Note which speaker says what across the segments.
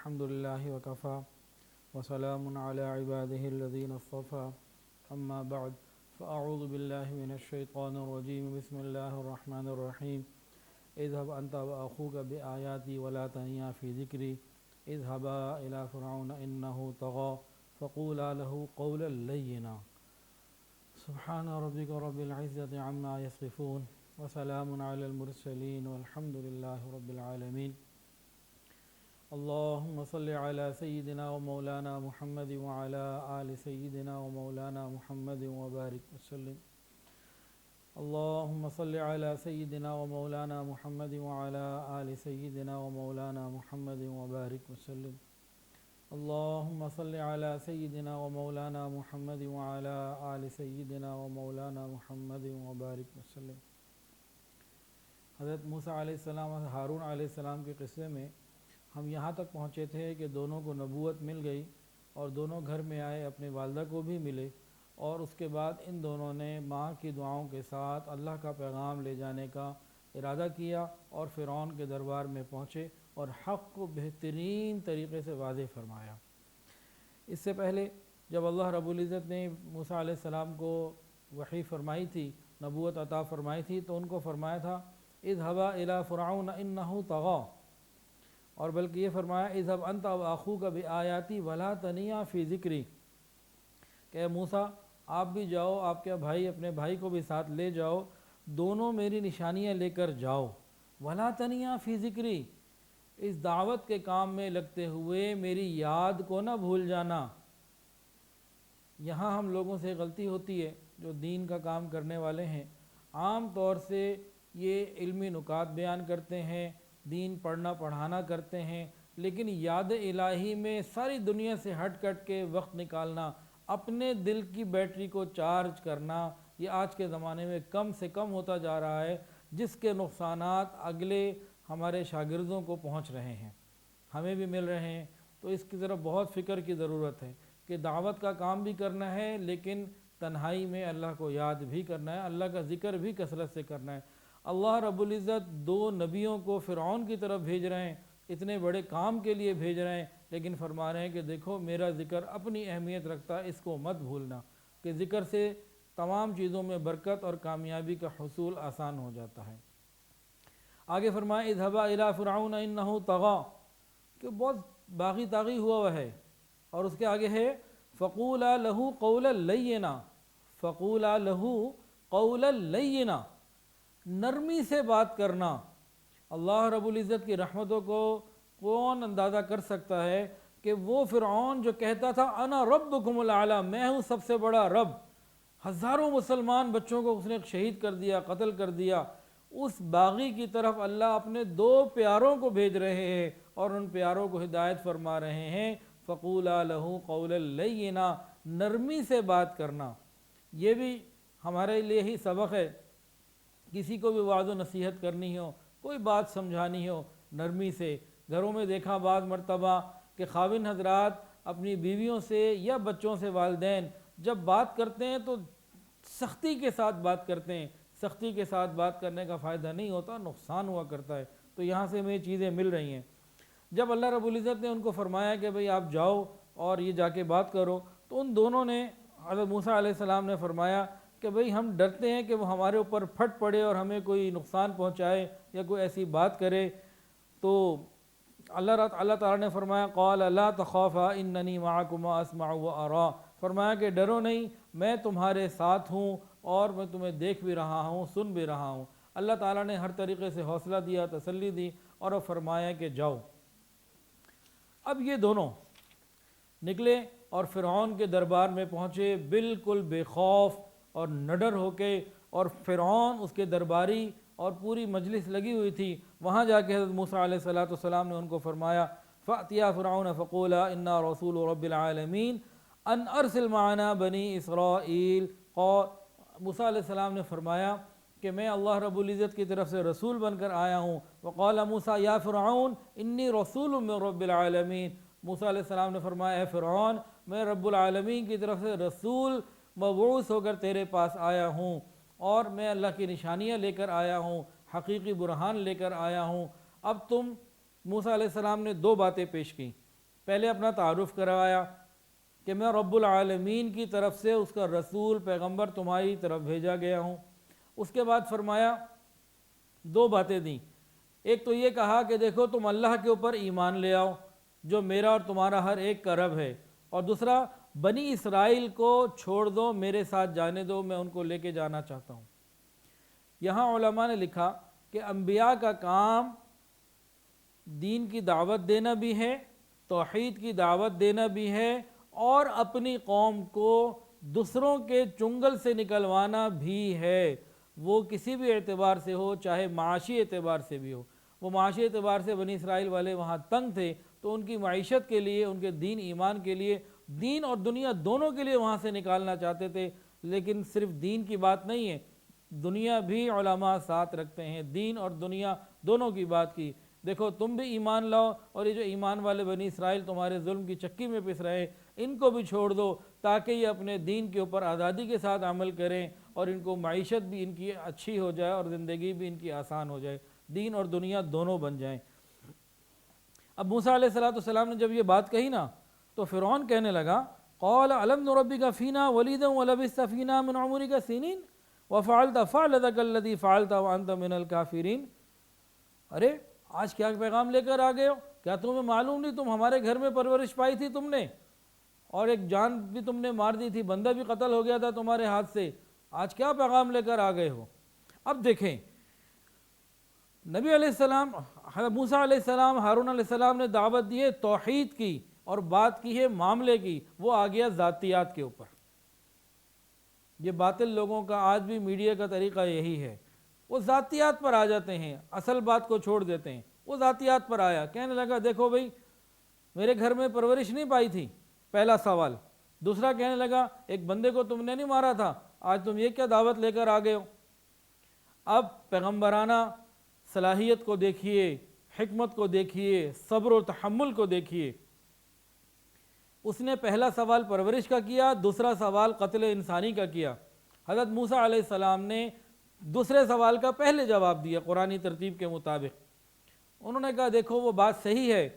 Speaker 1: الحمد لله وكفى وسلام على عباده الذين اصطفى أما بعد فأعوذ بالله من الشيطان الرجيم بسم الله الرحمن الرحيم اذهب أنت وأخوك بآياتي ولا تنيا في ذكري اذهبا إلى فرعون إنه طغى فقولا له قولا لينا سبحان ربك رب العزة عما يصفون وسلام على المرسلين والحمد لله رب العالمين اللهم صل على سيدنا ومولانا محمد وعلى آل سيدنا ومولانا محمد وبارك وسلم اللهم صل على سيدنا ومولانا محمد وعلى آل سيدنا ومولانا محمد وبارك وسلم اللهم صل على سيدنا ومولانا محمد وعلى آل سيدنا ومولانا محمد وبارك وسلم۔ حضرت موسیٰ علیہ السلام اور ہارون علیہ السلام کے قصے میں ہم یہاں تک پہنچے تھے کہ دونوں کو نبوت مل گئی اور دونوں گھر میں آئے، اپنے والدہ کو بھی ملے، اور اس کے بعد ان دونوں نے ماں کی دعاؤں کے ساتھ اللہ کا پیغام لے جانے کا ارادہ کیا اور فرعون کے دربار میں پہنچے اور حق کو بہترین طریقے سے واضح فرمایا۔ اس سے پہلے جب اللہ رب العزت نے موسیٰ علیہ السلام کو وحی فرمائی تھی، نبوت عطا فرمائی تھی، تو ان کو فرمایا تھا اذهبا الى فرعون انه طغى، اور بلکہ یہ فرمایا اذهب انت واخوك بآیاتی ولا تنیا فی ذکری، کہ اے موسیٰ آپ بھی جاؤ، آپ کے بھائی اپنے بھائی کو بھی ساتھ لے جاؤ، دونوں میری نشانیاں لے کر جاؤ، ولا تنیا فی ذکری، اس دعوت کے کام میں لگتے ہوئے میری یاد کو نہ بھول جانا۔ یہاں ہم لوگوں سے غلطی ہوتی ہے جو دین کا کام کرنے والے ہیں، عام طور سے یہ علمی نکات بیان کرتے ہیں، دین پڑھنا پڑھانا کرتے ہیں، لیکن یاد الہی میں ساری دنیا سے ہٹ کے وقت نکالنا، اپنے دل کی بیٹری کو چارج کرنا، یہ آج کے زمانے میں کم سے کم ہوتا جا رہا ہے، جس کے نقصانات اگلے ہمارے شاگردوں کو پہنچ رہے ہیں، ہمیں بھی مل رہے ہیں۔ تو اس کی طرف بہت فکر کی ضرورت ہے کہ دعوت کا کام بھی کرنا ہے، لیکن تنہائی میں اللہ کو یاد بھی کرنا ہے، اللہ کا ذکر بھی کثرت سے کرنا ہے۔ اللہ رب العزت دو نبیوں کو فرعون کی طرف بھیج رہے ہیں، اتنے بڑے کام کے لیے بھیج رہے ہیں، لیکن فرما رہے ہیں کہ دیکھو میرا ذکر اپنی اہمیت رکھتا ہے، اس کو مت بھولنا، کہ ذکر سے تمام چیزوں میں برکت اور کامیابی کا حصول آسان ہو جاتا ہے۔ آگے فرمائے اذهبا الى فرعون انه طغى، کہ بہت باغی طاغی ہوا ہے، اور اس کے آگے ہے فقولا له قولا لینا، فقولا له قولا لینا، نرمی سے بات کرنا۔ اللہ رب العزت کی رحمتوں کو کون اندازہ کر سکتا ہے کہ وہ فرعون جو کہتا تھا انا ربکم الاعلی، میں ہوں سب سے بڑا رب، ہزاروں مسلمان بچوں کو اس نے شہید کر دیا، قتل کر دیا، اس باغی کی طرف اللہ اپنے دو پیاروں کو بھیج رہے ہیں اور ان پیاروں کو ہدایت فرما رہے ہیں فقولا له قولا لینا، نرمی سے بات کرنا۔ یہ بھی ہمارے لیے ہی سبق ہے، کسی کو بھی وعظ و نصیحت کرنی ہو، کوئی بات سمجھانی ہو، نرمی سے۔ گھروں میں دیکھا بعض مرتبہ کہ خاوند حضرات اپنی بیویوں سے یا بچوں سے والدین جب بات کرتے ہیں تو سختی کے ساتھ بات کرتے ہیں، سختی کے ساتھ بات کرنے کا فائدہ نہیں ہوتا، نقصان ہوا کرتا ہے۔ تو یہاں سے ہمیں چیزیں مل رہی ہیں۔ جب اللہ رب العزت نے ان کو فرمایا کہ بھئی آپ جاؤ اور یہ جا کے بات کرو، تو ان دونوں نے، حضرت موسیٰ علیہ السلام نے فرمایا کہ بھئی ہم ڈرتے ہیں کہ وہ ہمارے اوپر پھٹ پڑے اور ہمیں کوئی نقصان پہنچائے یا کوئی ایسی بات کرے۔ تو اللہ تعالیٰ نے فرمایا قال لا تخافا اننی معکما اسمع وارا، فرمایا کہ ڈرو نہیں، میں تمہارے ساتھ ہوں اور میں تمہیں دیکھ بھی رہا ہوں، سن بھی رہا ہوں۔ اللہ تعالیٰ نے ہر طریقے سے حوصلہ دیا، تسلی دی، اور اب فرمایا کہ جاؤ۔ اب یہ دونوں نکلے اور فرعون کے دربار میں پہنچے بالکل بے خوف اور نڈر ہو کے، اور فرعون اس کے درباری اور پوری مجلس لگی ہوئی تھی، وہاں جا کے حضرت موسیٰ علیہ السلام نے ان کو فرمایا فَأْتِيَا فِرْعَوْنَ فَقُولَا إِنَّا رَسُولُ رَبِّ الْعَالَمِينَ أَنْ أَرْسِلْ مَعَنَا بَنِي إِسْرَائِيل۔ موسیٰ علیہ السلام نے فرمایا کہ میں اللہ رب العزت کی طرف سے رسول بن کر آیا ہوں۔ وَقَالَ مُوسَىٰ يَا فِرْعَوْنَ إِنِّي رَسُولٌ مِّن رَبِّ الْعَالَمِينَ، موسیٰ علیہ السلام نے فرمایا اے فرعون، میں رب العالمین کی طرف سے رسول مبعوث ہو کر تیرے پاس آیا ہوں، اور میں اللہ کی نشانیاں لے کر آیا ہوں، حقیقی برہان لے کر آیا ہوں۔ اب تم، موسیٰ علیہ السلام نے دو باتیں پیش کی۔ پہلے اپنا تعارف کروایا کہ میں رب العالمین کی طرف سے اس کا رسول پیغمبر تمہاری طرف بھیجا گیا ہوں۔ اس کے بعد فرمایا دو باتیں دیں، ایک تو یہ کہا کہ دیکھو تم اللہ کے اوپر ایمان لے آؤ جو میرا اور تمہارا ہر ایک کا رب ہے، اور دوسرا بنی اسرائیل کو چھوڑ دو، میرے ساتھ جانے دو، میں ان کو لے کے جانا چاہتا ہوں۔ یہاں علماء نے لکھا کہ انبیاء کا کام دین کی دعوت دینا بھی ہے، توحید کی دعوت دینا بھی ہے، اور اپنی قوم کو دوسروں کے چنگل سے نکلوانا بھی ہے، وہ کسی بھی اعتبار سے ہو، چاہے معاشی اعتبار سے بھی ہو۔ وہ معاشی اعتبار سے بنی اسرائیل والے وہاں تنگ تھے تو ان کی معیشت کے لیے، ان کے دین ایمان کے لیے، دین اور دنیا دونوں کے لیے وہاں سے نکالنا چاہتے تھے، لیکن صرف دین کی بات نہیں ہے، دنیا بھی علماء ساتھ رکھتے ہیں، دین اور دنیا دونوں کی بات کی۔ دیکھو تم بھی ایمان لاؤ، اور یہ جو ایمان والے بنی اسرائیل تمہارے ظلم کی چکی میں پس رہے ان کو بھی چھوڑ دو، تاکہ یہ اپنے دین کے اوپر آزادی کے ساتھ عمل کریں، اور ان کو معیشت بھی ان کی اچھی ہو جائے اور زندگی بھی ان کی آسان ہو جائے، دین اور دنیا دونوں بن جائیں۔ اب موسیٰ علیہ السلام نے جب یہ بات کہی نا تو فرعون کہنے لگا قال الم نربک فینا ولیدا ولبثت فینا من عمرک سنین وفعلت فعلتک الذی فعلت وانت من الکافرین۔ ارے آج کیا پیغام لے کر آ گئے ہو؟ کیا تمہیں معلوم نہیں تم ہمارے گھر میں پرورش پائی تھی تم نے، اور ایک جان بھی تم نے مار دی تھی، بندہ بھی قتل ہو گیا تھا تمہارے ہاتھ سے، آج کیا پیغام لے کر آ گئے ہو؟ اب دیکھیں نبی علیہ السلام، موسیٰ علیہ السلام، ہارون علیہ السلام نے دعوت دی ہے توحید کی اور بات کی ہے معاملے کی، وہ آ گیا ذاتیات کے اوپر۔ یہ باطل لوگوں کا آج بھی میڈیا کا طریقہ یہی ہے، وہ ذاتیات پر آ جاتے ہیں، اصل بات کو چھوڑ دیتے ہیں۔ وہ ذاتیات پر آیا، کہنے لگا دیکھو بھئی میرے گھر میں پرورش نہیں پائی تھی، پہلا سوال۔ دوسرا کہنے لگا ایک بندے کو تم نے نہیں مارا تھا، آج تم یہ کیا دعوت لے کر آ گئے ہو؟ اب پیغمبرانہ صلاحیت کو دیکھیے، حکمت کو دیکھیے، صبر و تحمل کو دیکھیے۔ اس نے پہلا سوال پرورش کا کیا، دوسرا سوال قتل انسانی کا کیا۔ حضرت موسیٰ علیہ السلام نے دوسرے سوال کا پہلے جواب دیا قرآنی ترتیب کے مطابق۔ انہوں نے کہا دیکھو وہ بات صحیح ہے،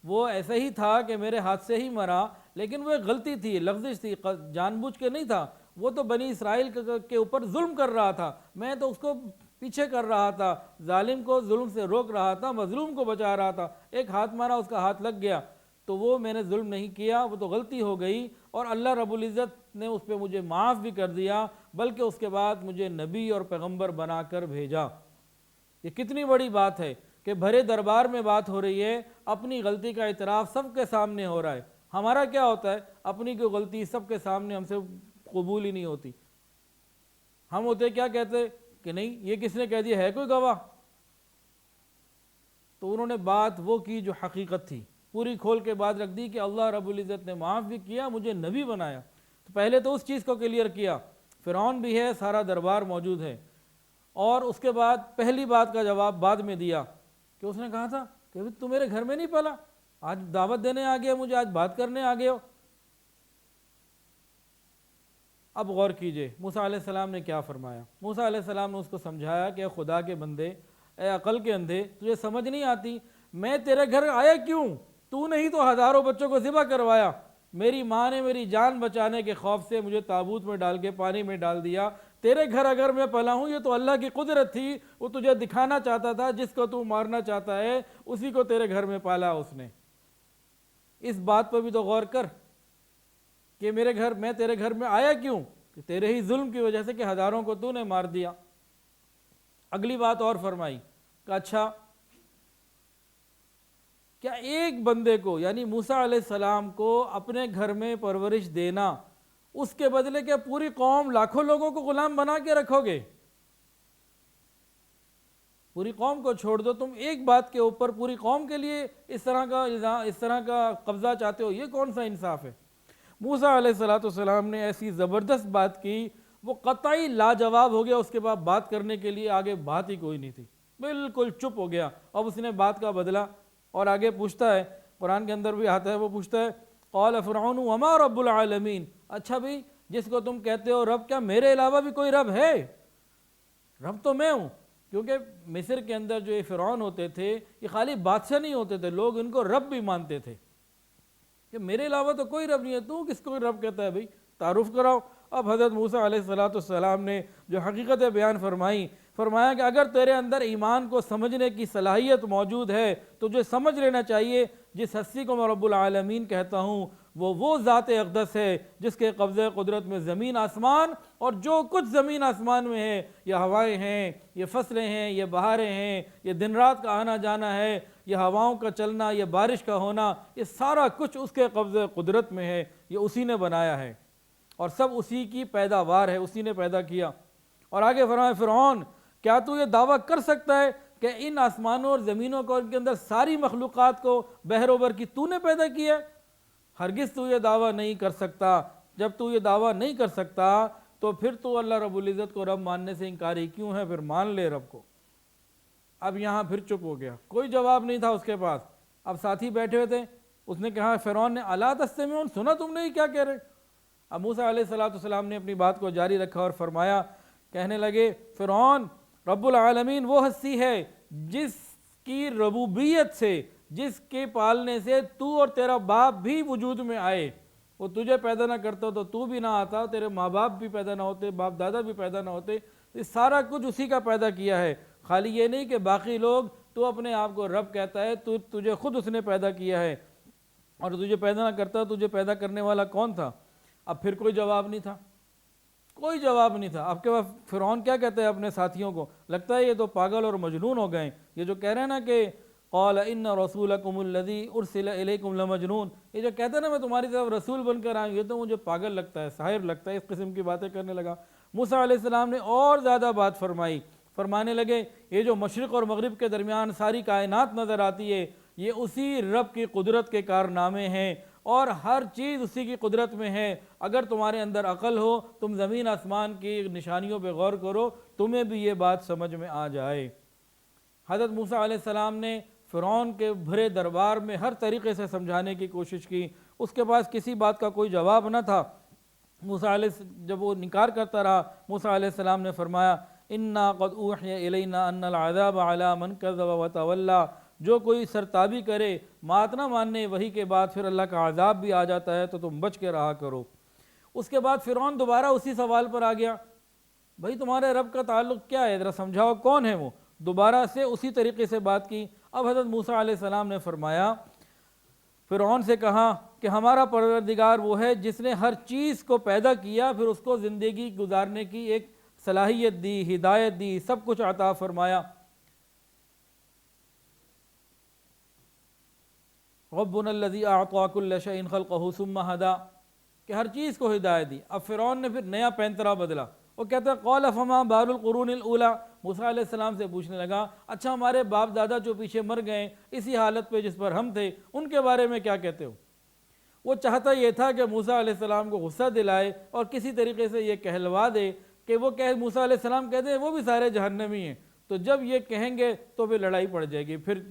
Speaker 1: وہ ایسا ہی تھا کہ میرے ہاتھ سے ہی مرا، لیکن وہ ایک غلطی تھی، لغزش تھی، جان بوجھ کے نہیں تھا، وہ تو بنی اسرائیل کے اوپر ظلم کر رہا تھا، میں تو اس کو پیچھے کر رہا تھا، ظالم کو ظلم سے روک رہا تھا، مظلوم کو بچا رہا تھا، ایک ہاتھ مارا اس کا ہاتھ لگ گیا، تو وہ میں نے ظلم نہیں کیا، وہ تو غلطی ہو گئی، اور اللہ رب العزت نے اس پہ مجھے معاف بھی کر دیا، بلکہ اس کے بعد مجھے نبی اور پیغمبر بنا کر بھیجا۔ یہ کتنی بڑی بات ہے کہ بھرے دربار میں بات ہو رہی ہے، اپنی غلطی کا اعتراف سب کے سامنے ہو رہا ہے۔ ہمارا کیا ہوتا ہے؟ اپنی کوئی غلطی سب کے سامنے ہم سے قبول ہی نہیں ہوتی، ہم ہوتے کیا کہتے کہ نہیں یہ کس نے کہہ دیا، ہے کوئی گواہ؟ تو انہوں نے بات وہ کی جو حقیقت تھی، پوری کھول کے بات رکھ دی کہ اللہ رب العزت نے معاف بھی کیا، مجھے نبی بنایا۔ تو پہلے تو اس چیز کو کلیئر کیا، فرعون بھی ہے، سارا دربار موجود ہے، اور اس کے بعد پہلی بات کا جواب بعد میں دیا کہ اس نے کہا تھا کہ تو میرے گھر میں نہیں پلا، آج دعوت دینے آ گیا مجھے، آج بات کرنے آ گئے ہو۔ اب غور کیجئے موسیٰ علیہ السلام نے کیا فرمایا۔ موسیٰ علیہ السلام نے اس کو سمجھایا کہ اے خدا کے بندے، اے عقل کے اندھے، تجھے سمجھ نہیں آتی میں تیرے گھر آیا کیوں؟ تو نہیں تو ہزاروں بچوں کو ذبح کروایا، میری ماں نے میری جان بچانے کے خوف سے مجھے تابوت میں ڈال کے پانی میں ڈال دیا، تیرے گھر اگر میں پلا ہوں یہ تو اللہ کی قدرت تھی، وہ تجھے دکھانا چاہتا تھا، جس کو تو مارنا چاہتا ہے اسی کو تیرے گھر میں پالا اس نے۔ اس بات پر بھی تو غور کر کہ میں تیرے گھر میں آیا کیوں؟ کہ تیرے ہی ظلم کی وجہ سے کہ ہزاروں کو تو نے مار دیا۔ اگلی بات اور فرمائی کہ اچھا کیا ایک بندے کو یعنی موسیٰ علیہ السلام کو اپنے گھر میں پرورش دینا، اس کے بدلے کہ پوری قوم لاکھوں لوگوں کو غلام بنا کے رکھو گے؟ پوری قوم کو چھوڑ دو، تم ایک بات کے اوپر پوری قوم کے لیے اس طرح کا قبضہ چاہتے ہو، یہ کون سا انصاف ہے؟ موسیٰ علیہ السلام نے ایسی زبردست بات کی، وہ قطعی لاجواب ہو گیا، اس کے بعد بات کرنے کے لیے آگے بات ہی کوئی نہیں تھی، بالکل چپ ہو گیا۔ اب اس نے بات کا بدلہ، اور آگے پوچھتا ہے، قرآن کے اندر بھی آتا ہے، وہ پوچھتا ہے قال فرعون وما رب العالمین، اچھا بھی جس کو تم کہتے ہو رب، کیا میرے علاوہ بھی کوئی رب ہے؟ رب تو میں ہوں، کیونکہ مصر کے اندر جو یہ فرعون ہوتے تھے یہ خالی بادشاہ نہیں ہوتے تھے، لوگ ان کو رب بھی مانتے تھے۔ کہ میرے علاوہ تو کوئی رب نہیں ہے، تو کس کو رب کہتا ہے بھائی، تعارف کراؤ۔ اب حضرت موسیٰ علیہ السلام نے جو حقیقت بیان فرمائی، فرمایا کہ اگر تیرے اندر ایمان کو سمجھنے کی صلاحیت موجود ہے، تجھے سمجھ لینا چاہیے جس ہستی کو میں رب العالمین کہتا ہوں وہ ذات اقدس ہے جس کے قبضہ قدرت میں زمین آسمان اور جو کچھ زمین آسمان میں ہے، یہ ہوائیں ہیں، یہ فصلیں ہیں، یہ بہاریں ہیں، یہ دن رات کا آنا جانا ہے، یہ ہواؤں کا چلنا، یہ بارش کا ہونا، یہ سارا کچھ اس کے قبضہ قدرت میں ہے، یہ اسی نے بنایا ہے اور سب اسی کی پیداوار ہے، اسی نے پیدا کیا۔ اور آگے فرمایا فرعون کیا تو یہ دعویٰ کر سکتا ہے کہ ان آسمانوں اور زمینوں کو، ان کے اندر ساری مخلوقات کو بحر و بر کی تو نے پیدا کیا ہے؟ ہرگز تو یہ دعویٰ نہیں کر سکتا۔ جب تو یہ دعویٰ نہیں کر سکتا تو پھر تو اللہ رب العزت کو رب ماننے سے انکاری کیوں ہے؟ پھر مان لے رب کو۔ اب یہاں پھر چپ ہو گیا، کوئی جواب نہیں تھا اس کے پاس۔ اب ساتھی بیٹھے ہوئے تھے، اس نے کہا فرعون نے الا تستمعون، سنا تم نے کیا کہہ رہے؟ اب موسیٰ علیہ السلام نے اپنی بات کو جاری رکھا اور فرمایا، کہنے لگے فرعون رب العالمین وہ ہستی ہے جس کی ربوبیت سے، جس کے پالنے سے تو اور تیرا باپ بھی وجود میں آئے۔ وہ تجھے پیدا نہ کرتا تو تو بھی نہ آتا، تیرے ماں باپ بھی پیدا نہ ہوتے، باپ دادا بھی پیدا نہ ہوتے، یہ سارا کچھ اسی کا پیدا کیا ہے۔ خالی یہ نہیں کہ باقی لوگ تو اپنے آپ کو رب کہتا ہے، تجھے خود اس نے پیدا کیا ہے، اور تجھے پیدا نہ کرتا تجھے پیدا کرنے والا کون تھا؟ اب پھر کوئی جواب نہیں تھا، کوئی جواب نہیں تھا۔ اب کے بعد فرعون کیا کہتے ہیں اپنے ساتھیوں کو؟ لگتا ہے یہ تو پاگل اور مجنون ہو گئے، یہ جو کہہ رہے ہیں نا کہ قال ان رسولکم الذی ارسل الیکم لمجنون، یہ جو کہتے ہیں نا میں تمہاری طرف رسول بن کر آئیں، یہ تو مجھے پاگل لگتا ہے، ساحر لگتا ہے، اس قسم کی باتیں کرنے لگا۔ موسیٰ علیہ السلام نے اور زیادہ بات فرمائی، فرمانے لگے یہ جو مشرق اور مغرب کے درمیان ساری کائنات نظر آتی ہے، یہ اسی رب کی قدرت کے کارنامے ہیں اور ہر چیز اسی کی قدرت میں ہے۔ اگر تمہارے اندر عقل ہو، تم زمین آسمان کی نشانیوں پہ غور کرو، تمہیں بھی یہ بات سمجھ میں آ جائے۔ حضرت موسیٰ علیہ السلام نے فرعون کے بھرے دربار میں ہر طریقے سے سمجھانے کی کوشش کی، اس کے پاس کسی بات کا کوئی جواب نہ تھا۔ موسیٰ علیہ جب وہ انکار کرتا رہا، موسیٰ علیہ السلام نے فرمایا انا قد اوحی الینا ان العذاب علی من کذب وتولی، جو کوئی سرتابی کرے بات نہ ماننے وہی کے بعد پھر اللہ کا عذاب بھی آ جاتا ہے، تو تم بچ کے رہا کرو۔ اس کے بعد فرعون دوبارہ اسی سوال پر آ گیا، بھائی تمہارے رب کا تعلق کیا ہے، ذرا سمجھاؤ کون ہے وہ؟ دوبارہ سے اسی طریقے سے بات کی۔ اب حضرت موسیٰ علیہ السلام نے فرمایا، فرعون سے کہا کہ ہمارا پروردگار وہ ہے جس نے ہر چیز کو پیدا کیا، پھر اس کو زندگی گزارنے کی ایک صلاحیت دی، ہدایت دی، سب کچھ عطا فرمایا۔ ربنا الذی اعطی کل شیء خلقہ ثم ہدی، کہ ہر چیز کو ہدایت دی۔ اب فرعون نے پھر نیا پینترا بدلا، وہ کہتا ہے قال فما بال القرون الاولی، موسیٰ علیہ السلام سے پوچھنے لگا اچھا ہمارے باپ دادا جو پیچھے مر گئے اسی حالت پہ جس پر ہم تھے، ان کے بارے میں کیا کہتے ہو؟ وہ چاہتا یہ تھا کہ موسیٰ علیہ السلام کو غصہ دلائے اور کسی طریقے سے یہ کہلوا دے کہ وہ موسیٰ علیہ السلام کہتے ہیں وہ بھی سارے جہنمی ہیں، تو جب یہ کہیں گے تو پھر لڑائی پڑ جائے گی، پھر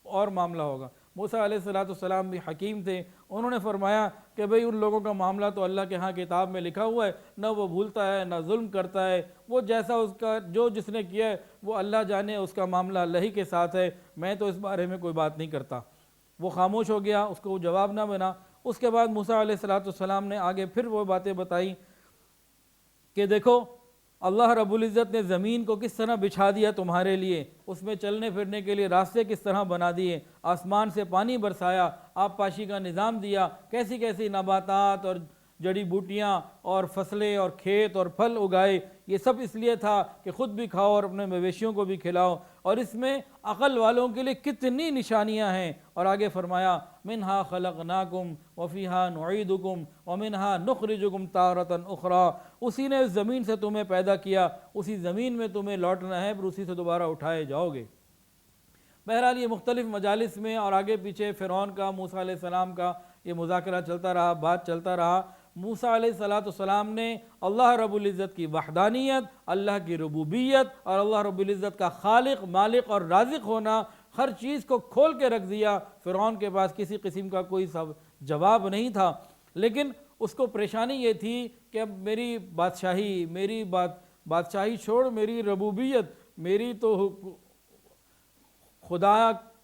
Speaker 1: اور معاملہ ہوگا۔ موسیٰ علیہ السلام بھی حکیم تھے، انہوں نے فرمایا کہ بھئی ان لوگوں کا معاملہ تو اللہ کے ہاں کتاب میں لکھا ہوا ہے، نہ وہ بھولتا ہے نہ ظلم کرتا ہے، وہ جیسا اس کا جو جس نے کیا ہے وہ اللہ جانے، اس کا معاملہ اللہ ہی کے ساتھ ہے، میں تو اس بارے میں کوئی بات نہیں کرتا۔ وہ خاموش ہو گیا، اس کو جواب نہ بنا۔ اس کے بعد موسیٰ علیہ السلام نے آگے پھر وہ باتیں بتائیں کہ دیکھو اللہ رب العزت نے زمین کو کس طرح بچھا دیا تمہارے لیے، اس میں چلنے پھرنے کے لیے راستے کس طرح بنا دیے، آسمان سے پانی برسایا، آب پاشی کا نظام دیا، کیسی کیسی نباتات اور جڑی بوٹیاں اور فصلیں اور کھیت اور پھل اگائے، یہ سب اس لیے تھا کہ خود بھی کھاؤ اور اپنے مویشیوں کو بھی کھلاؤ، اور اس میں عقل والوں کے لیے کتنی نشانیاں ہیں۔ اور آگے فرمایا منہا خلقناکم وفیہا نعیدکم ومنہا نخرجکم تارۃ اخری، اسی نے اس زمین سے تمہیں پیدا کیا، اسی زمین میں تمہیں لوٹنا ہے، پھر اسی سے دوبارہ اٹھائے جاؤ گے۔ بہرحال یہ مختلف مجالس میں اور آگے پیچھے فرعون کا موسیٰ علیہ السلام کا یہ مذاکرہ چلتا رہا، بات چلتا رہا۔ موسیٰ علیہ السلام نے اللہ رب العزت کی وحدانیت، اللہ کی ربوبیت اور اللہ رب العزت کا خالق، مالک اور رازق ہونا ہر چیز کو کھول کے رکھ دیا۔ فرعون کے پاس کسی قسم کا کوئی جواب نہیں تھا، لیکن اس کو پریشانی یہ تھی کہ اب میری بادشاہی، میری بادشاہی چھوڑ، میری ربوبیت، میری تو خدا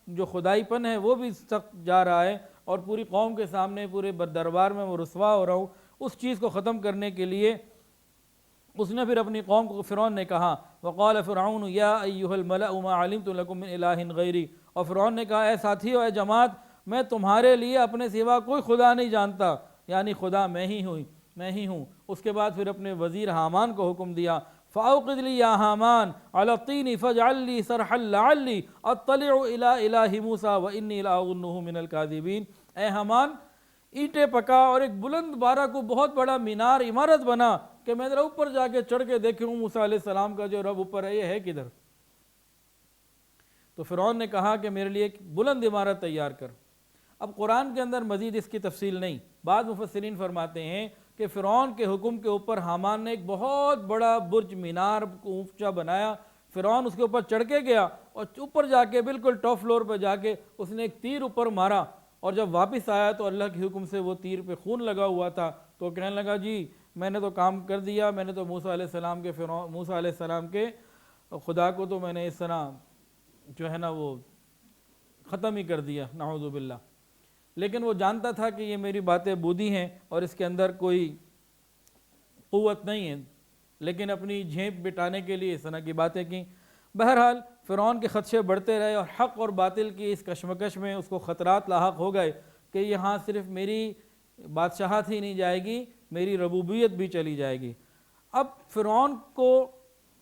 Speaker 1: جو خدائی پن ہے وہ بھی سخت جا رہا ہے، اور پوری قوم کے سامنے پورے دربار میں وہ رسوا ہو رہا ہوں، اس چیز کو ختم کرنے کے لیے اس نے پھر اپنی قوم کو، فرعون نے کہا وقال فرعون یا ایھا الملأ ما علمت لکم من الہ غیری، اور فرعون نے کہا اے ساتھیو، اے جماعت، میں تمہارے لیے اپنے سوا کوئی خدا نہیں جانتا، یعنی خدا میں ہی ہوں۔ اس کے بعد پھر اپنے وزیر حامان کو حکم دیا فاوقد لی یا حامان علی الطین فاجعل لی صرحا لعلی اطلع الی الہ موسیٰ وانی لاظنہ من الکاذبین، اے حامان اینٹیں پکا اور ایک بلند بارہ کو بہت بڑا مینار عمارت بنا کہ میں ذرا اوپر جا کے چڑھ کے دیکھوں موسیٰ علیہ السلام کا جو رب اوپر ہے یہ ہے کدھر۔ تو فرعون نے کہا کہ میرے لیے ایک بلند عمارت تیار کر۔ اب قرآن کے اندر مزید اس کی تفصیل نہیں، بعض مفسرین فرماتے ہیں کہ فرعون کے حکم کے اوپر حامان نے ایک بہت بڑا برج مینار کو اونچا بنایا، فرعون اس کے اوپر چڑھ کے گیا اور اوپر جا کے بالکل ٹاپ فلور پہ جا کے اس نے ایک تیر اوپر مارا، اور جب واپس آیا تو اللہ کے حکم سے وہ تیر پہ خون لگا ہوا تھا، تو کہنے لگا جی میں نے تو کام کر دیا، میں نے تو موسیٰ علیہ السلام کے خدا کو تو میں نے اس طرح جو ہے نا وہ ختم ہی کر دیا، نعوذ باللہ۔ لیکن وہ جانتا تھا کہ یہ میری باتیں بودھی ہیں اور اس کے اندر کوئی قوت نہیں ہے، لیکن اپنی جھیپ بٹانے کے لیے اس طرح کی باتیں کی۔ بہرحال فرعون کے خدشے بڑھتے رہے اور حق اور باطل کی اس کشمکش میں اس کو خطرات لاحق ہو گئے کہ یہاں صرف میری بادشاہت ہی نہیں جائے گی، میری ربوبیت بھی چلی جائے گی۔ اب فرعون کو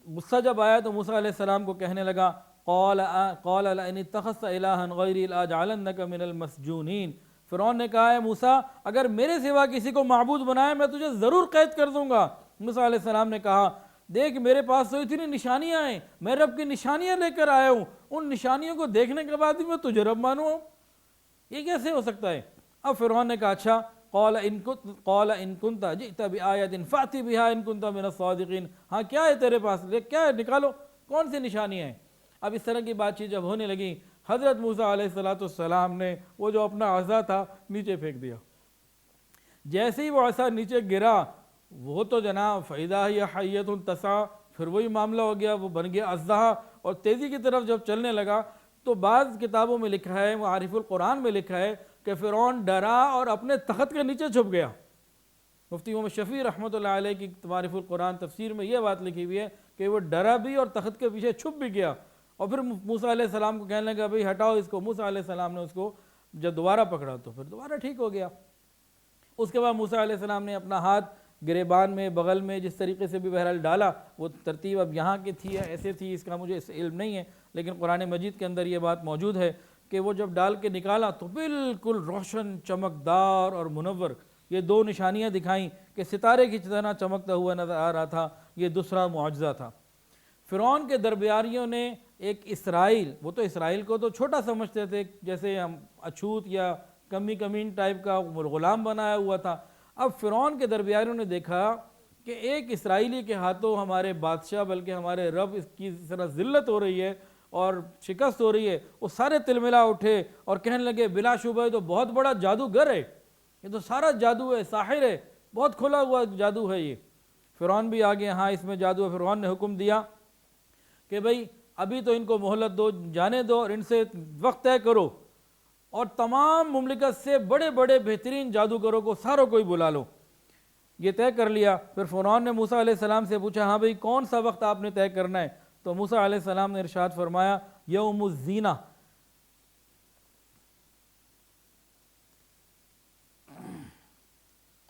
Speaker 1: غصہ جب آیا تو موسیٰ علیہ السلام کو کہنے لگا قال لئن اتخذت الہا غیری لاجعلنک من المسجونین، فرعون نے کہا ہے موسیٰ اگر میرے سوا کسی کو معبود بنائے میں تجھے ضرور قید کر دوں گا۔ موسیٰ علیہ السلام نے کہا دیکھ میرے پاس تو اتنی نشانیاں ہیں، میں رب کی نشانیاں لے کر آیا ہوں، ان نشانیوں کو دیکھنے کے بعد ہی میں تجھے رب مانوں، یہ کیسے ہو سکتا ہے؟ اب فرعون نے کہا اچھا قال ان كنت جئت بآیۃ فأت بها ان كنت من الصادقین، ہاں کیا ہے تیرے پاس، کیا ہے نکالو، کون سی نشانیاں ہیں؟ اب اس طرح کی بات چیت جب ہونے لگی، حضرت موسیٰ علیہ السلام نے وہ جو اپنا عصا تھا نیچے پھینک دیا۔ جیسے ہی وہ عصا نیچے گرا وہ تو جناب فَإِذَا هِيَ حَيَّةٌ تَسْعَىٰ، پھر وہی معاملہ ہو گیا، وہ بن گیا اژدہا اور تیزی کی طرف جب چلنے لگا تو بعض کتابوں میں لکھا ہے، معارف القرآن میں لکھا ہے کہ فرعون ڈرا اور اپنے تخت کے نیچے چھپ گیا۔ مفتی محمد شفیع رحمۃ اللہ علیہ کی معارف القرآن تفسیر میں یہ بات لکھی ہوئی ہے کہ وہ ڈرا بھی اور تخت کے پیچھے چھپ بھی گیا، اور پھر موسیٰ علیہ السلام کو کہنے لگا بھئی ہٹاؤ اس کو۔ موسیٰ علیہ السلام نے اس کو جب دوبارہ پکڑا تو پھر دوبارہ ٹھیک ہو گیا۔ اس کے بعد موسیٰ علیہ السلام نے اپنا ہاتھ گریبان میں بغل میں جس طریقے سے بھی بہرحال ڈالا، وہ ترتیب اب یہاں کی تھی یا ایسے تھی اس کا مجھے اس علم نہیں ہے، لیکن قرآن مجید کے اندر یہ بات موجود ہے کہ وہ جب ڈال کے نکالا تو بالکل روشن چمکدار اور منور، یہ دو نشانیاں دکھائیں کہ ستارے کی طرح چمکتا ہوا نظر آ رہا تھا، یہ دوسرا معجزہ تھا۔ فرعون کے درباریوں نے ایک اسرائیل، وہ تو اسرائیل کو تو چھوٹا سمجھتے تھے، جیسے ہم اچھوت یا کمین ٹائپ کا غلام بنایا ہوا تھا۔ اب فرعون کے درباریوں نے دیکھا کہ ایک اسرائیلی کے ہاتھوں ہمارے بادشاہ بلکہ ہمارے رب اس کی اس طرح ذلت ہو رہی ہے اور شکست ہو رہی ہے، وہ سارے تلملا اٹھے اور کہنے لگے بلا شبہ یہ تو بہت بڑا جادوگر ہے، یہ تو سارا جادو ہے، ساحر ہے، بہت کھلا ہوا جادو ہے یہ۔ فرعون بھی آگے ہاں اس میں جادو ہے۔ فرعون نے حکم دیا کہ بھئی ابھی تو ان کو مہلت دو، جانے دو اور ان سے وقت طے کرو اور تمام مملکت سے بڑے بڑے بہترین جادوگروں کو ساروں کو ہی بلا لو۔ یہ طے کر لیا۔ پھر فرعون نے موسیٰ علیہ السلام سے پوچھا ہاں بھئی کون سا وقت آپ نے طے کرنا ہے؟ تو موسیٰ علیہ السلام نے ارشاد فرمایا یوم الزینہ،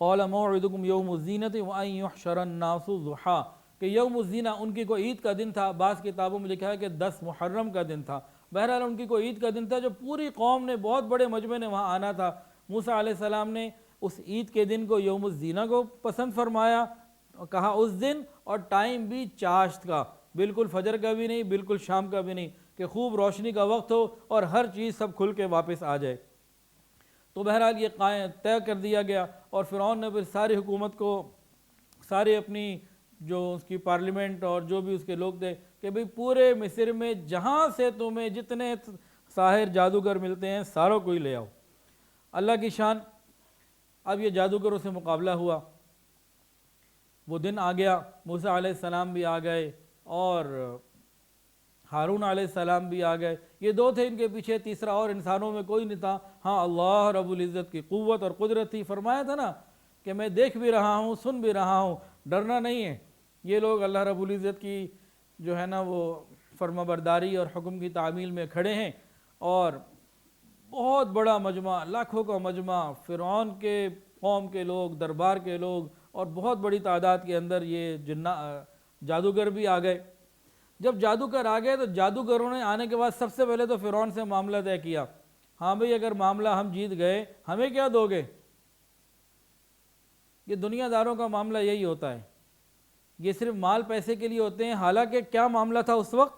Speaker 1: قال موعدکم یوم الزینۃ وان یحشر الناس ضحیٰ، کہ یوم الزینہ ان کی کوئی عید کا دن تھا، بعض کتابوں میں لکھا ہے کہ 10 محرم کا دن تھا، بہرحال ان کی کوئی عید کا دن تھا جو پوری قوم نے بہت بڑے مجمع نے وہاں آنا تھا۔ موسیٰ علیہ السلام نے اس عید کے دن کو یوم الزینہ کو پسند فرمایا، کہا اس دن، اور ٹائم بھی چاشت کا، بالکل فجر کا بھی نہیں بالکل شام کا بھی نہیں، کہ خوب روشنی کا وقت ہو اور ہر چیز سب کھل کے واپس آ جائے۔ تو بہرحال یہ طے کر دیا گیا، اور فرعون نے پھر ساری حکومت کو، سارے اپنی جو اس کی پارلیمنٹ اور جو بھی اس کے لوگ تھے کہ بھئی پورے مصر میں جہاں سے تمہیں جتنے ساحر جادوگر ملتے ہیں ساروں کو ہی لے آؤ۔ اللہ کی شان، اب یہ جادوگروں سے مقابلہ ہوا، وہ دن آ گیا، موسیٰ علیہ السلام بھی آ گئے اور ہارون علیہ السلام بھی آ گئے، یہ دو تھے، ان کے پیچھے تیسرا اور انسانوں میں کوئی نہیں تھا۔ ہاں اللہ رب العزت کی قوت اور قدرت تھی۔ فرمایا تھا نا کہ میں دیکھ بھی رہا ہوں، سن بھی رہا ہوں، ڈرنا نہیں ہے۔ یہ لوگ اللہ رب العزت کی جو ہے نا وہ فرما برداری اور حکم کی تعمیل میں کھڑے ہیں، اور بہت بڑا مجمع، لاکھوں کا مجمع، فرعون کے قوم کے لوگ، دربار کے لوگ، اور بہت بڑی تعداد کے اندر یہ جادوگر بھی آ گئے۔ جب جادوگر آ گئے تو جادوگروں نے آنے کے بعد سب سے پہلے تو فرعون سے معاملہ طے کیا، ہاں بھئی اگر معاملہ ہم جیت گئے ہمیں کیا دو گے؟ یہ دنیا داروں کا معاملہ یہی ہوتا ہے، یہ صرف مال پیسے کے لیے ہوتے ہیں۔ حالانکہ کیا معاملہ تھا اس وقت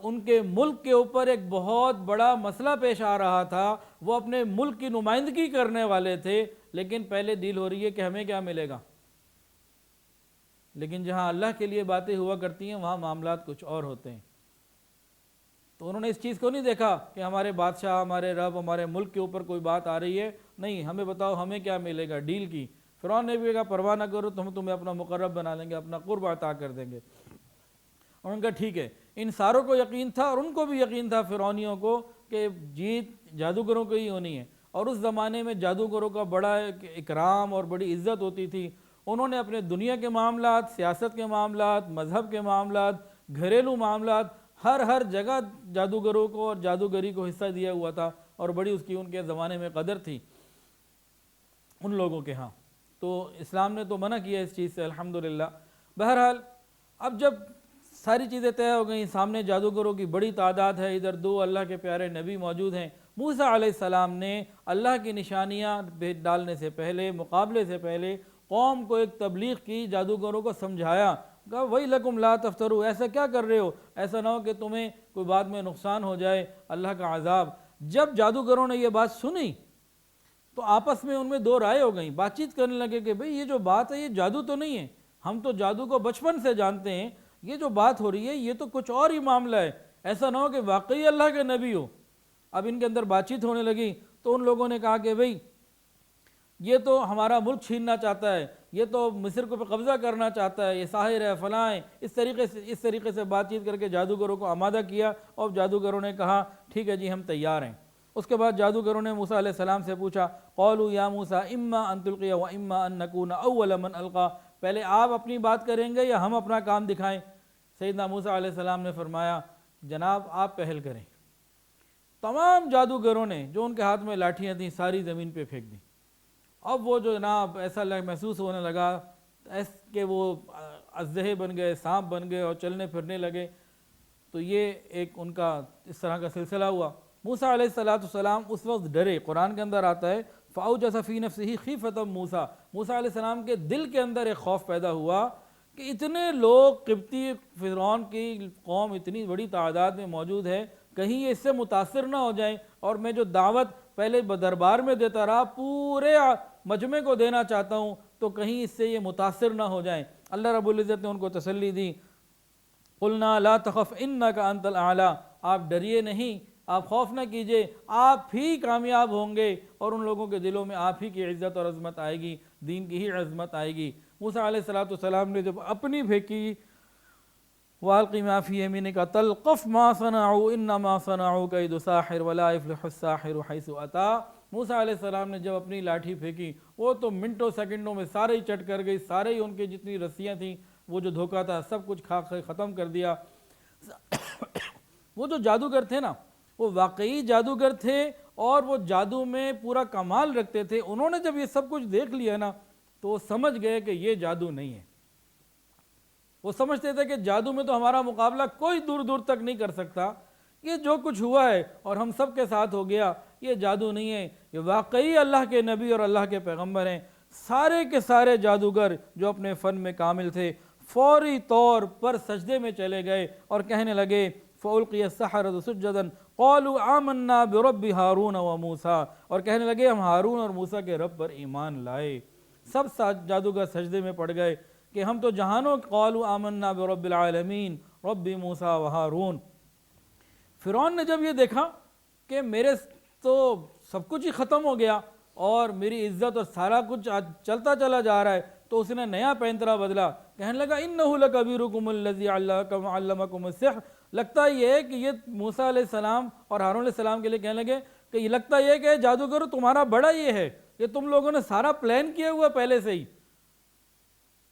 Speaker 1: ان کے ملک کے اوپر ایک بہت بڑا مسئلہ پیش آ رہا تھا، وہ اپنے ملک کی نمائندگی کرنے والے تھے، لیکن پہلے ڈیل ہو رہی ہے کہ ہمیں کیا ملے گا۔ لیکن جہاں اللہ کے لیے باتیں ہوا کرتی ہیں وہاں معاملات کچھ اور ہوتے ہیں۔ تو انہوں نے اس چیز کو نہیں دیکھا کہ ہمارے بادشاہ، ہمارے رب، ہمارے ملک کے اوپر کوئی بات آ رہی ہے، نہیں ہمیں بتاؤ ہمیں کیا ملے گا، ڈیل کی۔ فرعون نے بھی کہا پرواہ نہ کرو، ہم تمہیں اپنا مقرب بنا لیں گے، اپنا قرب عطا کر دیں گے۔ اور ان کا ٹھیک ہے۔ ان ساروں کو یقین تھا، اور ان کو بھی یقین تھا فرعونیوں کو کہ جیت جادوگروں کو ہی ہونی ہے، اور اس زمانے میں جادوگروں کا بڑا اکرام اور بڑی عزت ہوتی تھی۔ انہوں نے اپنے دنیا کے معاملات، سیاست کے معاملات، مذہب کے معاملات، گھریلو معاملات، ہر جگہ جادوگروں کو اور جادوگری کو حصہ دیا ہوا تھا، اور بڑی اس کی ان کے زمانے میں قدر تھی ان لوگوں کے ہاں۔ تو اسلام نے تو منع کیا اس چیز سے الحمدللہ۔ بہرحال اب جب ساری چیزیں طے ہو گئیں، سامنے جادوگروں کی بڑی تعداد ہے، ادھر دو اللہ کے پیارے نبی موجود ہیں، موسیٰ علیہ السلام نے اللہ کی نشانیاں ڈالنے سے پہلے، مقابلے سے پہلے قوم کو ایک تبلیغ کی، جادوگروں کو سمجھایا، کہا وَيْلَكُمْ لَا تَفْتَرُوا، ایسا کیا کر رہے ہو، ایسا نہ ہو کہ تمہیں کوئی بعد میں نقصان ہو جائے، اللہ کا عذاب۔ جب جادوگروں نے یہ بات سنی تو آپس میں ان میں دو رائے ہو گئیں، بات چیت کرنے لگے کہ بھئی یہ جو بات ہے یہ جادو تو نہیں ہے، ہم تو جادو کو بچپن سے جانتے ہیں، یہ جو بات ہو رہی ہے یہ تو کچھ اور ہی معاملہ ہے، ایسا نہ ہو کہ واقعی اللہ کے نبی ہو۔ اب ان کے اندر بات چیت ہونے لگی تو ان لوگوں نے کہا کہ بھئی یہ تو ہمارا ملک چھیننا چاہتا ہے، یہ تو مصر کو قبضہ کرنا چاہتا ہے، یہ ساحر ہے، فلاں ہے، اس طریقے سے بات چیت کر کے جادوگروں کو آمادہ کیا، اور جادوگروں نے کہا ٹھیک ہے جی ہم تیار ہیں۔ اس کے بعد جادوگروں نے موسیٰ علیہ السلام سے پوچھا قالوا یا موسیٰ اما ان تلقی و اما ان نکون اول من القا، پہلے آپ اپنی بات کریں گے یا ہم اپنا کام دکھائیں؟ سیدنا موسیٰ علیہ السلام نے فرمایا جناب آپ پہل کریں۔ تمام جادوگروں نے جو ان کے ہاتھ میں لاٹھیاں تھیں ساری زمین پہ پھینک دیں۔ اب وہ جو جناب ایسا محسوس ہونے لگا کہ وہ اژدہے بن گئے، سانپ بن گئے اور چلنے پھرنے لگے۔ تو یہ ایک ان کا اس طرح کا سلسلہ ہوا۔ موسیٰ علیہ السلام اس وقت ڈرے، قرآن کے اندر آتا ہے فَأَوْجَسَ فِي نَفْسِهِ خِیفَةً موسیٰ، موسیٰ علیہ السلام کے دل کے اندر ایک خوف پیدا ہوا کہ اتنے لوگ، قبطی فرعون کی قوم اتنی بڑی تعداد میں موجود ہے، کہیں یہ اس سے متاثر نہ ہو جائیں، اور میں جو دعوت پہلے دربار میں دیتا رہا پورے مجمع کو دینا چاہتا ہوں، تو کہیں اس سے یہ متاثر نہ ہو جائیں۔ اللہ رب العزت نے ان کو تسلی دی، قلنا لا تخف انک انت الاعلی، آپ ڈریے نہیں، آپ خوف نہ کیجئے، آپ ہی کامیاب ہوں گے، اور ان لوگوں کے دلوں میں آپ ہی کی عزت اور عظمت آئے گی، دین کی ہی عظمت آئے گی۔ موسیٰ علیہ السلام نے جب اپنی پھینکی وَأَلْقِ مَا فِي يَمِينِكَ تَلْقَفْ مَا صَنَعُوا إِنَّمَا صَنَعُوا كَيْدُ سَاحِرٍ وَلَا يُفْلِحُ السَّاحِرُ حَيْثُ أَتَىٰ۔ موسیٰ علیہ السلام نے جب اپنی لاٹھی پھینکی وہ تو منٹوں سیکنڈوں میں سارے ہی چٹ کر گئی، سارے ہی ان کے جتنی رسیاں تھیں، وہ جو دھوکہ تھا سب کچھ کھا ختم کر دیا۔ وہ جو جادوگر تھے نا وہ واقعی جادوگر تھے، اور وہ جادو میں پورا کمال رکھتے تھے۔ انہوں نے جب یہ سب کچھ دیکھ لیا نا تو وہ سمجھ گئے کہ یہ جادو نہیں ہے۔ وہ سمجھتے تھے کہ جادو میں تو ہمارا مقابلہ کوئی دور دور تک نہیں کر سکتا، یہ جو کچھ ہوا ہے اور ہم سب کے ساتھ ہو گیا یہ جادو نہیں ہے، یہ واقعی اللہ کے نبی اور اللہ کے پیغمبر ہیں۔ سارے کے سارے جادوگر جو اپنے فن میں کامل تھے فوری طور پر سجدے میں چلے گئے اور کہنے لگے فَأُلْقِيَ السَّحَرَةُ سُجَّدًا قَالُوا آمَنَّا بِرَبِّ هَارُونَ وَمُوسَىٰ، اور کہنے لگے ہم ہارون اور موسیٰ کے رب پر ایمان لائے۔ سب جادوگر سجدے میں پڑ گئے کہ ہم تو جہانوں قَالُوا آمَنَّا بِرَبِّ الْعَالَمِينَ رَبِّ مُوسَىٰ وَهَارُونَ۔ فرعون نے جب یہ دیکھا کہ میرے تو سب کچھ ہی ختم ہو گیا اور میری عزت اور سارا کچھ چلتا چلا جا رہا ہے، تو اس نے نیا پینترا بدلا، کہنے لگا اِنَّهُ لَكَبِيرُكُمُ الَّذِي عَلَّمَكُمُ السِّحْرَ لگتا یہ ہے کہ یہ موسیٰ علیہ السلام اور ہارون علیہ السلام کے لیے کہنے لگے کہ یہ لگتا یہ ہے کہ جادوگر تمہارا بڑا یہ ہے، یہ تم لوگوں نے سارا پلان کیا ہوا پہلے سے ہی،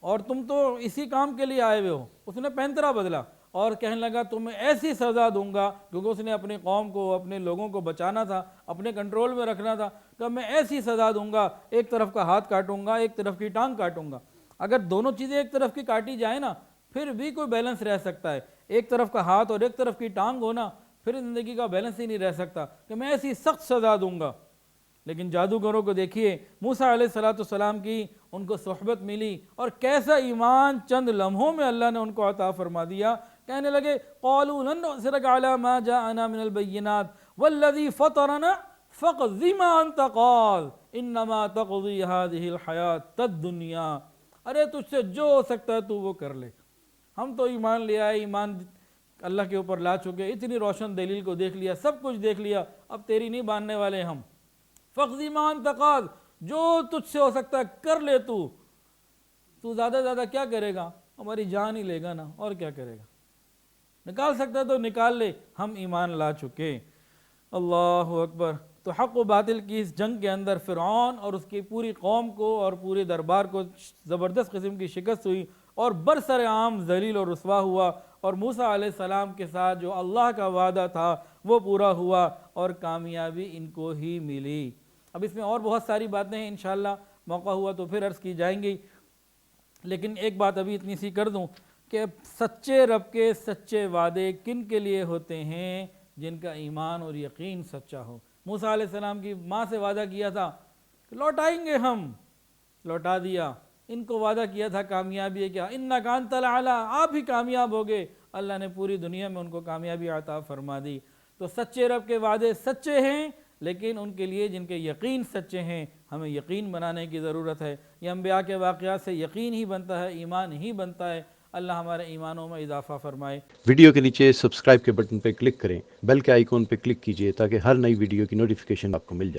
Speaker 1: اور تم تو اسی کام کے لیے آئے ہوئے ہو۔ اس نے پینترا بدلا اور کہنے لگا تمہیں ایسی سزا دوں گا، کیونکہ اس نے اپنی قوم کو، اپنے لوگوں کو بچانا تھا، اپنے کنٹرول میں رکھنا تھا، کہ میں ایسی سزا دوں گا، ایک طرف کا ہاتھ کاٹوں گا، ایک طرف کی ٹانگ کاٹوں گا۔ اگر دونوں چیزیں ایک طرف کی کاٹی جائیں نا پھر بھی کوئی بیلنس رہ سکتا ہے، ایک طرف کا ہاتھ اور ایک طرف کی ٹانگ ہونا پھر زندگی کا بیلنس ہی نہیں رہ سکتا، کہ میں ایسی سخت سزا دوں گا۔ لیکن جادوگروں کو دیکھیے، موسیٰ علیہ السلام کی ان کو صحبت ملی اور کیسا ایمان چند لمحوں میں اللہ نے ان کو عطا فرما دیا۔ کہنے لگے قالوا لن نؤثرك على ما جاءنا من البينات والذي فطرنا فاقض ما انت قاض انما تقضي هذه الحياة الدنيا۔ ارے تجھ سے جو ہو سکتا ہے تو وہ کر لے، ہم تو ایمان لے آئے، ایمان اللہ کے اوپر لا چکے، اتنی روشن دلیل کو دیکھ لیا، سب کچھ دیکھ لیا، اب تیری نہیں ماننے والے ہم۔ فاقض ما انت قاض، جو تجھ سے ہو سکتا ہے کر لے، تو زیادہ زیادہ کیا کرے گا، ہماری جان ہی لے گا نا، اور کیا کرے گا، نکال سکتا ہے تو نکال لے، ہم ایمان لا چکے۔ اللہ اکبر۔ تو حق و باطل کی اس جنگ کے اندر فرعون اور اس کی پوری قوم کو اور پورے دربار کو زبردست قسم کی شکست ہوئی اور برسر عام ذلیل اور رسوا ہوا، اور موسیٰ علیہ السلام کے ساتھ جو اللہ کا وعدہ تھا وہ پورا ہوا اور کامیابی ان کو ہی ملی۔ اب اس میں اور بہت ساری باتیں ہیں، انشاءاللہ موقع ہوا تو پھر عرض کی جائیں گی، لیکن ایک بات ابھی اتنی سی کر دوں کہ سچے رب کے سچے وعدے کن کے لیے ہوتے ہیں؟ جن کا ایمان اور یقین سچا ہو۔ موسیٰ علیہ السلام کی ماں سے وعدہ کیا تھا کہ لوٹائیں گے، ہم لوٹا دیا۔ ان کو وعدہ کیا تھا کامیابی ہے، کیا انک انت الاعلی، آپ ہی کامیاب ہوگے، اللہ نے پوری دنیا میں ان کو کامیابی عطا فرما دی۔ تو سچے رب کے وعدے سچے ہیں، لیکن ان کے لیے جن کے یقین سچے ہیں ہمیں یقین بنانے کی ضرورت ہے۔ یہ انبیاء کے واقعات سے یقین ہی بنتا ہے، ایمان ہی بنتا ہے۔ اللہ ہمارے ایمانوں میں اضافہ فرمائے۔
Speaker 2: ویڈیو کے نیچے سبسکرائب کے بٹن پہ کلک کریں، بیل کے آئیکن پہ کلک کیجئے تاکہ ہر نئی ویڈیو کی نوٹیفیکیشن آپ کو مل جائے۔